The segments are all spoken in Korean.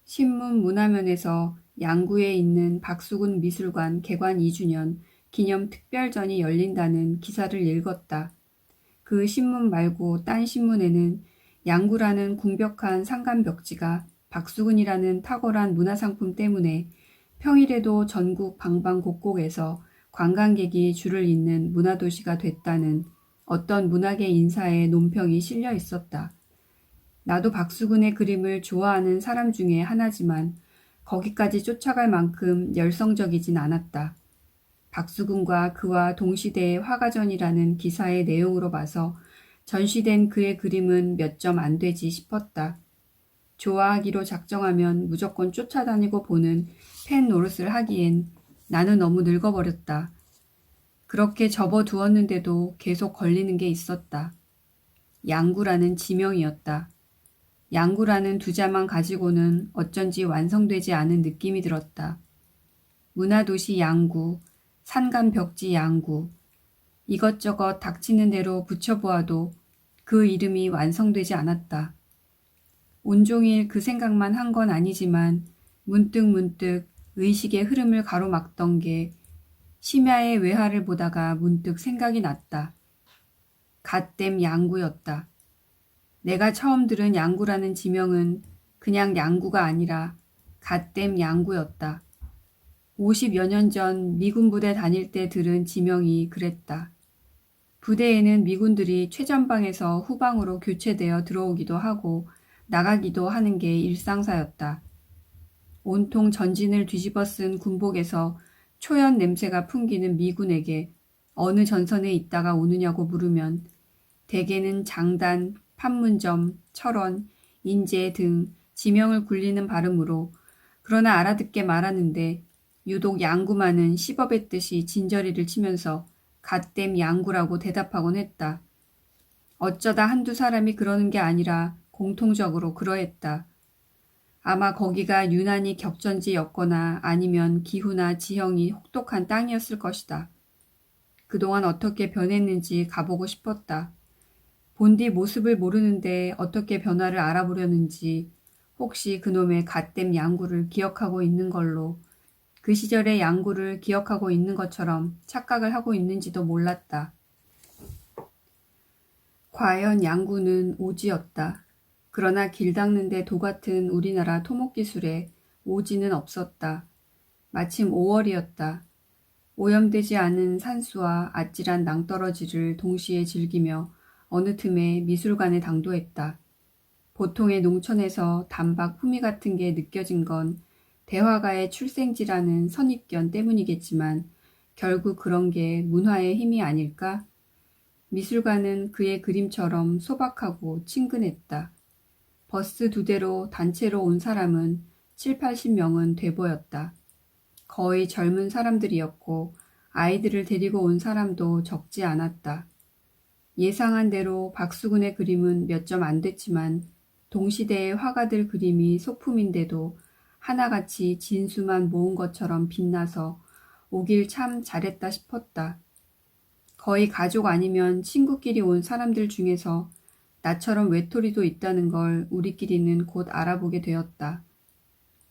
신문 문화면에서 양구에 있는 박수근 미술관 개관 2주년 기념 특별전이 열린다는 기사를 읽었다. 그 신문 말고 딴 신문에는 양구라는 궁벽한 상간벽지가 박수근이라는 탁월한 문화상품 때문에 평일에도 전국 방방곡곡에서 관광객이 줄을 잇는 문화도시가 됐다는 어떤 문학의 인사의 논평이 실려 있었다. 나도 박수근의 그림을 좋아하는 사람 중에 하나지만 거기까지 쫓아갈 만큼 열성적이진 않았다. 박수근과 그와 동시대의 화가전이라는 기사의 내용으로 봐서 전시된 그의 그림은 몇 점 안 되지 싶었다. 좋아하기로 작정하면 무조건 쫓아다니고 보는 팬 노릇을 하기엔 나는 너무 늙어버렸다. 그렇게 접어두었는데도 계속 걸리는 게 있었다. 양구라는 지명이었다. 양구라는 두 자만 가지고는 어쩐지 완성되지 않은 느낌이 들었다. 문화도시 양구, 산간벽지 양구, 이것저것 닥치는 대로 붙여보아도 그 이름이 완성되지 않았다. 온종일 그 생각만 한 건 아니지만 문득 의식의 흐름을 가로막던 게 심야의 외화를 보다가 문득 생각이 났다. 갓댐 양구였다. 내가 처음 들은 양구라는 지명은 그냥 양구가 아니라 갓댐 양구였다. 50여 년 전 미군 부대 다닐 때 들은 지명이 그랬다. 부대에는 미군들이 최전방에서 후방으로 교체되어 들어오기도 하고 나가기도 하는 게 일상사였다. 온통 전진을 뒤집어 쓴 군복에서 초연 냄새가 풍기는 미군에게 어느 전선에 있다가 오느냐고 물으면 대개는 장단, 판문점, 철원, 인제 등 지명을 굴리는 발음으로 그러나 알아듣게 말하는데 유독 양구만은 씹어뱉듯이 진저리를 치면서 갓댐 양구라고 대답하곤 했다. 어쩌다 한두 사람이 그러는 게 아니라 공통적으로 그러했다. 아마 거기가 유난히 격전지였거나 아니면 기후나 지형이 혹독한 땅이었을 것이다. 그동안 어떻게 변했는지 가보고 싶었다. 본디 모습을 모르는데 어떻게 변화를 알아보려는지 혹시 그놈의 갓댐 양구를 기억하고 있는 걸로 그 시절의 양구를 기억하고 있는 것처럼 착각을 하고 있는지도 몰랐다. 과연 양구는 오지였다. 그러나 길 닦는데 도 같은 우리나라 토목기술에 오지는 없었다. 마침 5월이었다. 오염되지 않은 산수와 아찔한 낭떠러지를 동시에 즐기며 어느 틈에 미술관에 당도했다. 보통의 농촌에서 단박 후미 같은 게 느껴진 건 대화가의 출생지라는 선입견 때문이겠지만 결국 그런 게 문화의 힘이 아닐까? 미술관은 그의 그림처럼 소박하고 친근했다. 버스 2대로 단체로 온 사람은 7, 80명은 돼 보였다. 거의 젊은 사람들이었고 아이들을 데리고 온 사람도 적지 않았다. 예상한 대로 박수근의 그림은 몇 점 안 됐지만 동시대의 화가들 그림이 소품인데도 하나같이 진수만 모은 것처럼 빛나서 오길 참 잘했다 싶었다. 거의 가족 아니면 친구끼리 온 사람들 중에서 나처럼 외톨이도 있다는 걸 우리끼리는 곧 알아보게 되었다.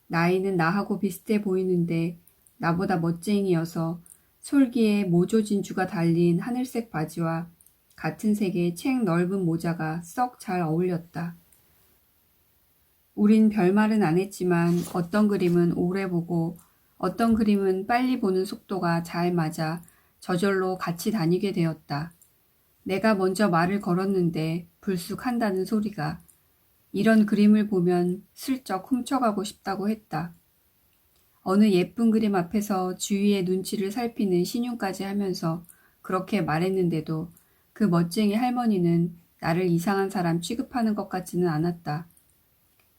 나이는 나하고 비슷해 보이는데 나보다 멋쟁이여서 솔기에 모조 진주가 달린 하늘색 바지와 같은 색의 책 넓은 모자가 썩 잘 어울렸다. 우린 별말은 안 했지만 어떤 그림은 오래 보고 어떤 그림은 빨리 보는 속도가 잘 맞아 저절로 같이 다니게 되었다. 내가 먼저 말을 걸었는데 불쑥 한다는 소리가 이런 그림을 보면 슬쩍 훔쳐가고 싶다고 했다. 어느 예쁜 그림 앞에서 주위의 눈치를 살피는 신용까지 하면서 그렇게 말했는데도 그 멋쟁이 할머니는 나를 이상한 사람 취급하는 것 같지는 않았다.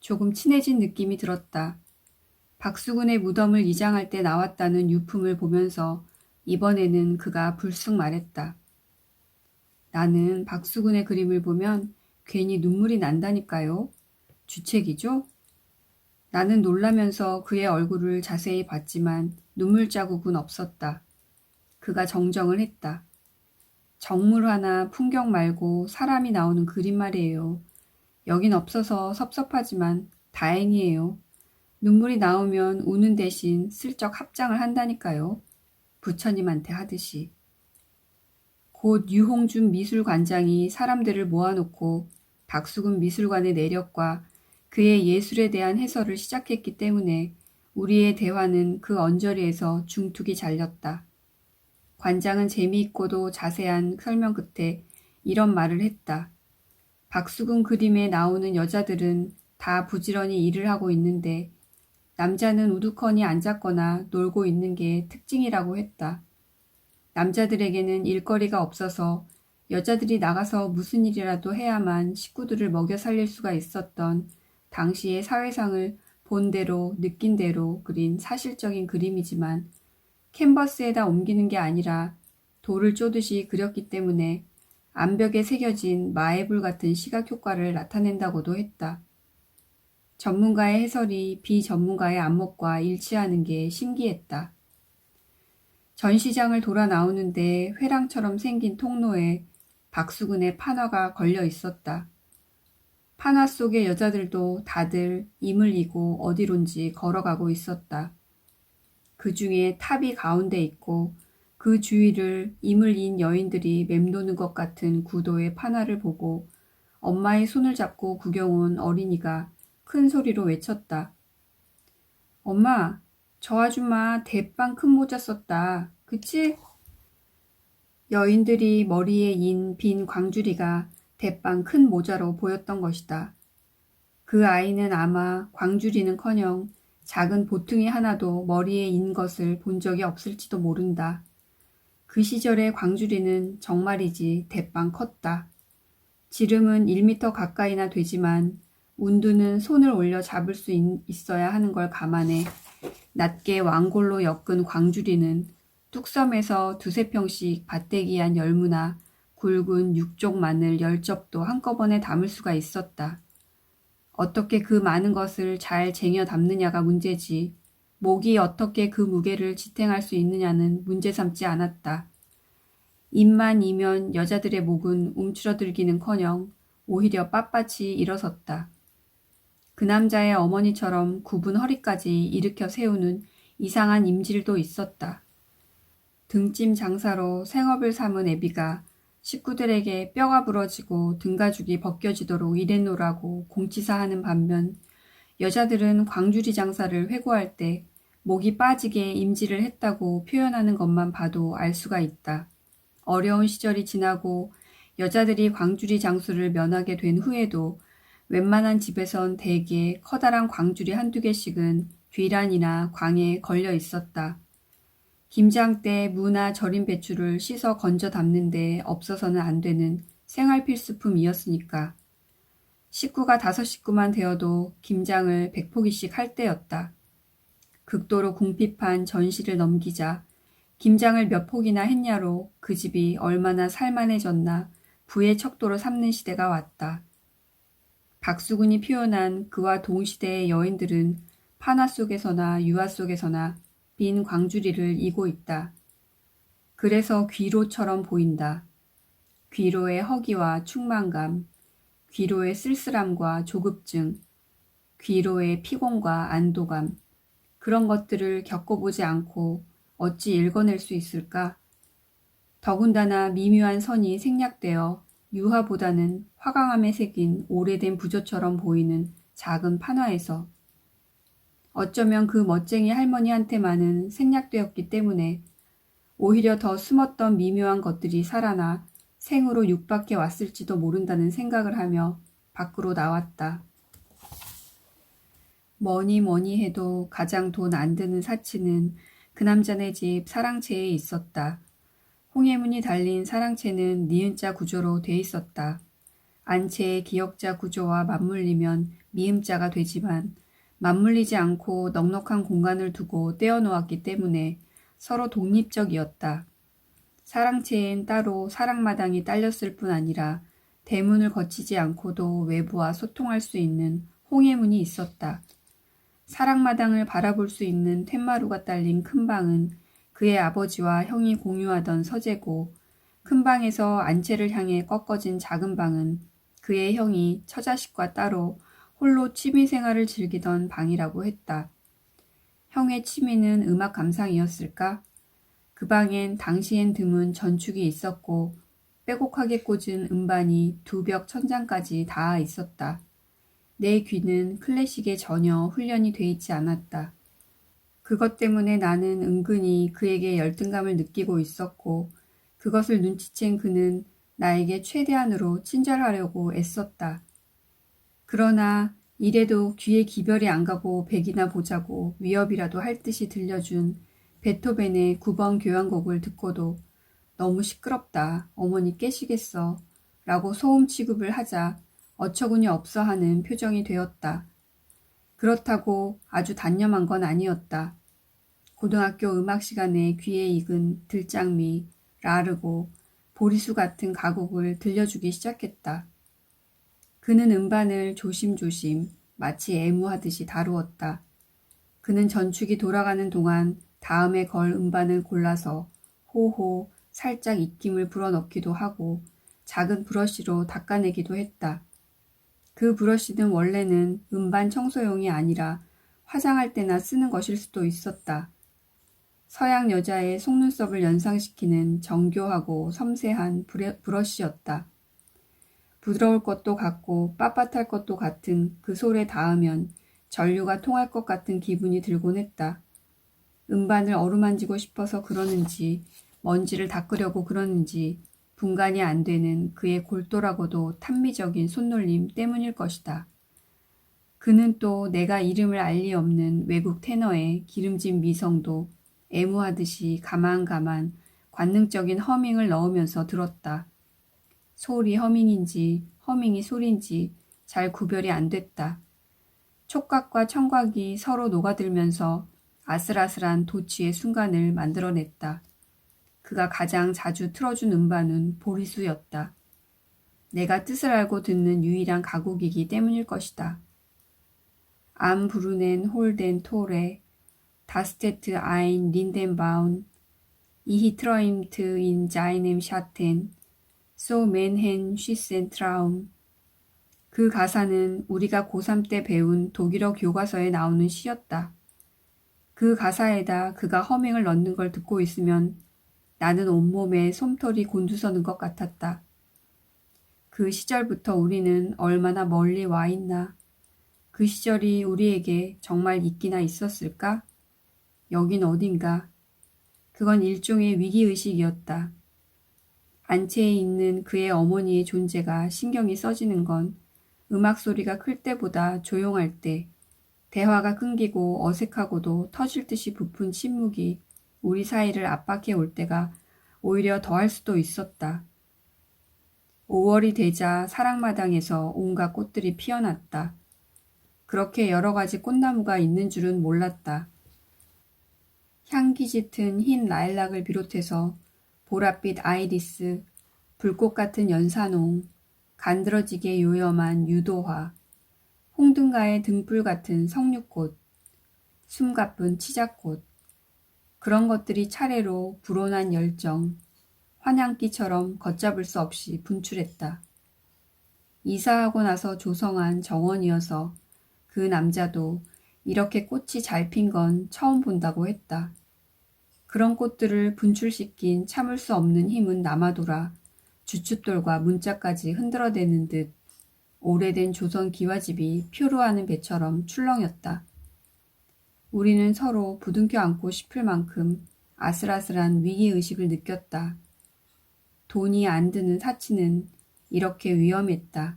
조금 친해진 느낌이 들었다. 박수근의 무덤을 이장할 때 나왔다는 유품을 보면서 이번에는 그가 불쑥 말했다. 나는 박수근의 그림을 보면 괜히 눈물이 난다니까요. 주책이죠? 나는 놀라면서 그의 얼굴을 자세히 봤지만 눈물 자국은 없었다. 그가 정정을 했다. 정물화나 풍경 말고 사람이 나오는 그림 말이에요. 여긴 없어서 섭섭하지만 다행이에요. 눈물이 나오면 우는 대신 슬쩍 합장을 한다니까요. 부처님한테 하듯이. 곧 유홍준 미술관장이 사람들을 모아놓고 박수근 미술관의 내력과 그의 예술에 대한 해설을 시작했기 때문에 우리의 대화는 그 언저리에서 중툭이 잘렸다. 관장은 재미있고도 자세한 설명 끝에 이런 말을 했다. 박수근 그림에 나오는 여자들은 다 부지런히 일을 하고 있는데 남자는 우두커니 앉았거나 놀고 있는 게 특징이라고 했다. 남자들에게는 일거리가 없어서 여자들이 나가서 무슨 일이라도 해야만 식구들을 먹여 살릴 수가 있었던 당시의 사회상을 본 대로 느낀 대로 그린 사실적인 그림이지만 캔버스에다 옮기는 게 아니라 돌을 쪼듯이 그렸기 때문에 암벽에 새겨진 마애불 같은 시각 효과를 나타낸다고도 했다. 전문가의 해설이 비전문가의 안목과 일치하는 게 신기했다. 전시장을 돌아 나오는데 회랑처럼 생긴 통로에 박수근의 판화가 걸려 있었다. 판화 속의 여자들도 다들 임을 이고 어디론지 걸어가고 있었다. 그 중에 탑이 가운데 있고 그 주위를 임을 인 여인들이 맴도는 것 같은 구도의 판화를 보고 엄마의 손을 잡고 구경 온 어린이가 큰 소리로 외쳤다. 엄마, 저 아줌마 대빵 큰 모자 썼다. 그치? 여인들이 머리에 인 빈 광주리가 대빵 큰 모자로 보였던 것이다. 그 아이는 아마 광주리는커녕 작은 보퉁이 하나도 머리에 인 것을 본 적이 없을지도 모른다. 그 시절의 광주리는 정말이지 대빵 컸다. 지름은 1미터 가까이나 되지만 운두는 손을 올려 잡을 수 있어야 하는 걸 감안해 낮게 왕골로 엮은 광주리는 뚝섬에서 두세 평씩 밭대기한 열무나 굵은 육종 마늘 10접도 한꺼번에 담을 수가 있었다. 어떻게 그 많은 것을 잘 쟁여 담느냐가 문제지 목이 어떻게 그 무게를 지탱할 수 있느냐는 문제 삼지 않았다. 입만 이면 여자들의 목은 움츠러들기는커녕 오히려 빳빳이 일어섰다. 그 남자의 어머니처럼 굽은 허리까지 일으켜 세우는 이상한 임질도 있었다. 등짐 장사로 생업을 삼은 애비가 식구들에게 뼈가 부러지고 등가죽이 벗겨지도록 일해놓으라고 공치사하는 반면 여자들은 광주리 장사를 회고할 때 목이 빠지게 임질을 했다고 표현하는 것만 봐도 알 수가 있다. 어려운 시절이 지나고 여자들이 광주리 장수를 면하게 된 후에도 웬만한 집에선 대개 커다란 광주리 한두 개씩은 뒤란이나 광에 걸려 있었다. 김장 때 무나 절인 배추를 씻어 건져 담는데 없어서는 안 되는 생활 필수품이었으니까. 식구가 5식구만 되어도 김장을 100포기씩 할 때였다. 극도로 궁핍한 전시를 넘기자 김장을 몇 포기나 했냐로 그 집이 얼마나 살만해졌나 부의 척도로 삼는 시대가 왔다. 박수근이 표현한 그와 동시대의 여인들은 판화 속에서나 유화 속에서나 빈 광주리를 이고 있다. 그래서 귀로처럼 보인다. 귀로의 허기와 충만감, 귀로의 쓸쓸함과 조급증, 귀로의 피곤과 안도감, 그런 것들을 겪어보지 않고 어찌 읽어낼 수 있을까? 더군다나 미묘한 선이 생략되어 유화보다는 화강암에 새긴 오래된 부조처럼 보이는 작은 판화에서 어쩌면 그 멋쟁이 할머니한테만은 생략되었기 때문에 오히려 더 숨었던 미묘한 것들이 살아나 생으로 육박해 왔을지도 모른다는 생각을 하며 밖으로 나왔다. 뭐니 해도 가장 돈 안 드는 사치는 그 남자네 집 사랑채에 있었다. 홍해문이 달린 사랑채는 니은자 구조로 돼 있었다. 안채의 기역자 구조와 맞물리면 미음자가 되지만 맞물리지 않고 넉넉한 공간을 두고 떼어놓았기 때문에 서로 독립적이었다. 사랑채엔 따로 사랑마당이 딸렸을 뿐 아니라 대문을 거치지 않고도 외부와 소통할 수 있는 홍해문이 있었다. 사랑마당을 바라볼 수 있는 툇마루가 딸린 큰 방은 그의 아버지와 형이 공유하던 서재고 큰 방에서 안채를 향해 꺾어진 작은 방은 그의 형이 처자식과 따로 홀로 취미생활을 즐기던 방이라고 했다. 형의 취미는 음악 감상이었을까? 그 방엔 당시엔 드문 전축이 있었고 빼곡하게 꽂은 음반이 두 벽 천장까지 닿아 있었다. 내 귀는 클래식에 전혀 훈련이 돼 있지 않았다. 그것 때문에 나는 은근히 그에게 열등감을 느끼고 있었고 그것을 눈치챈 그는 나에게 최대한으로 친절하려고 애썼다. 그러나 이래도 귀에 기별이 안 가고 백이나 보자고 위협이라도 할 듯이 들려준 베토벤의 9번 교향곡을 듣고도 너무 시끄럽다. 어머니 깨시겠어. 라고 소음 취급을 하자 어처구니 없어 하는 표정이 되었다. 그렇다고 아주 단념한 건 아니었다. 고등학교 음악 시간에 귀에 익은 들장미, 라르고, 보리수 같은 가곡을 들려주기 시작했다. 그는 음반을 조심조심 마치 애무하듯이 다루었다. 그는 전축이 돌아가는 동안 다음에 걸 음반을 골라서 호호 살짝 입김을 불어넣기도 하고 작은 브러쉬로 닦아내기도 했다. 그 브러쉬는 원래는 음반 청소용이 아니라 화장할 때나 쓰는 것일 수도 있었다. 서양 여자의 속눈썹을 연상시키는 정교하고 섬세한 브러쉬였다. 부드러울 것도 같고 빳빳할 것도 같은 그 솔에 닿으면 전류가 통할 것 같은 기분이 들곤 했다. 음반을 어루만지고 싶어서 그러는지 먼지를 닦으려고 그러는지 분간이 안 되는 그의 골똘하고도 탐미적인 손놀림 때문일 것이다. 그는 또 내가 이름을 알 리 없는 외국 테너의 기름진 미성도 애무하듯이 가만가만 관능적인 허밍을 넣으면서 들었다. 소리 허밍인지 허밍이 소리인지 잘 구별이 안 됐다. 촉각과 청각이 서로 녹아들면서 아슬아슬한 도취의 순간을 만들어냈다. 그가 가장 자주 틀어준 음반은 보리수였다. 내가 뜻을 알고 듣는 유일한 가곡이기 때문일 것이다. Am Brunnen Holden Tore, Das steht ein Lindenbaum, Ich träumte in seinem Schatten, so manchen süßen Traum. 그 가사는 우리가 고3 때 배운 독일어 교과서에 나오는 시였다. 그 가사에다 그가 허밍을 넣는 걸 듣고 있으면 나는 온몸에 솜털이 곤두서는 것 같았다. 그 시절부터 우리는 얼마나 멀리 와 있나. 그 시절이 우리에게 정말 있기나 있었을까? 여긴 어딘가. 그건 일종의 위기의식이었다. 안채에 있는 그의 어머니의 존재가 신경이 써지는 건 음악 소리가 클 때보다 조용할 때, 대화가 끊기고 어색하고도 터질 듯이 부푼 침묵이 우리 사이를 압박해 올 때가 오히려 더할 수도 있었다. 5월이 되자 사랑마당에서 온갖 꽃들이 피어났다. 그렇게 여러 가지 꽃나무가 있는 줄은 몰랐다. 향기 짙은 흰 라일락을 비롯해서 보랏빛 아이리스, 불꽃 같은 연산홍, 간드러지게 요염한 유도화, 홍등가의 등불 같은 석류꽃, 숨가쁜 치자꽃, 그런 것들이 차례로 불온한 열정, 환향기처럼 걷잡을 수 없이 분출했다. 이사하고 나서 조성한 정원이어서 그 남자도 이렇게 꽃이 잘 핀 건 처음 본다고 했다. 그런 꽃들을 분출시킨 참을 수 없는 힘은 남아돌아 주춧돌과 문짝까지 흔들어대는 듯 오래된 조선 기와집이 표류하는 배처럼 출렁였다. 우리는 서로 부둥켜 안고 싶을 만큼 아슬아슬한 위기의식을 느꼈다. 돈이 안 드는 사치는 이렇게 위험했다.